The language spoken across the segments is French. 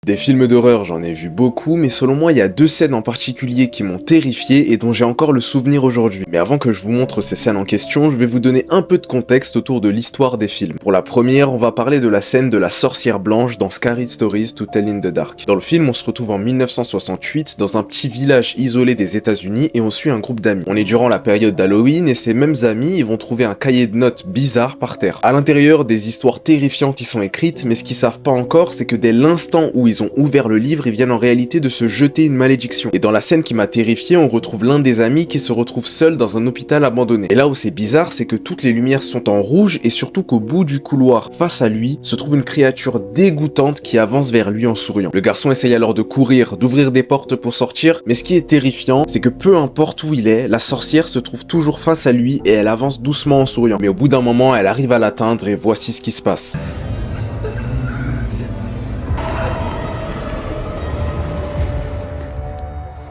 Des films d'horreur, j'en ai vu beaucoup, mais selon moi, il y a deux scènes en particulier qui m'ont terrifié et dont j'ai encore le souvenir aujourd'hui. Mais avant que je vous montre ces scènes en question, je vais vous donner un peu de contexte autour de l'histoire des films. Pour la première, on va parler de la scène de la sorcière blanche dans Scary Stories to Tell in the Dark. Dans le film, on se retrouve en 1968 dans un petit village isolé des États-Unis et on suit un groupe d'amis. On est durant la période d'Halloween et ces mêmes amis, ils vont trouver un cahier de notes bizarre par terre. À l'intérieur, des histoires terrifiantes y sont écrites, mais ce qu'ils savent pas encore, c'est que dès l'instant où ils ont ouvert le livre, ils viennent en réalité de se jeter une malédiction. Et dans la scène qui m'a terrifié, on retrouve l'un des amis qui se retrouve seul dans un hôpital abandonné. Et là où c'est bizarre, c'est que toutes les lumières sont en rouge et surtout qu'au bout du couloir, face à lui, se trouve une créature dégoûtante qui avance vers lui en souriant. Le garçon essaye alors de courir, d'ouvrir des portes pour sortir, mais ce qui est terrifiant, c'est que peu importe où il est, la sorcière se trouve toujours face à lui et elle avance doucement en souriant. Mais au bout d'un moment, elle arrive à l'atteindre et voici ce qui se passe.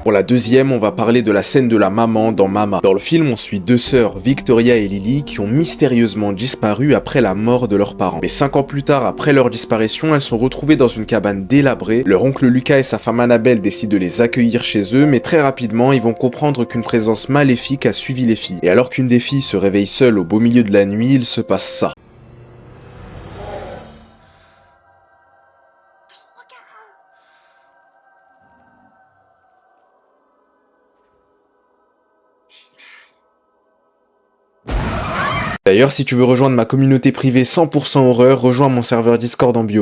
Pour la deuxième, on va parler de la scène de la maman dans Mama. Dans le film, on suit deux sœurs, Victoria et Lily, qui ont mystérieusement disparu après la mort de leurs parents. Mais 5 ans plus tard, après leur disparition, elles sont retrouvées dans une cabane délabrée. Leur oncle Lucas et sa femme Annabelle décident de les accueillir chez eux, mais très rapidement, ils vont comprendre qu'une présence maléfique a suivi les filles. Et alors qu'une des filles se réveille seule au beau milieu de la nuit, il se passe ça. D'ailleurs, si tu veux rejoindre ma communauté privée 100% horreur, rejoins mon serveur Discord en bio.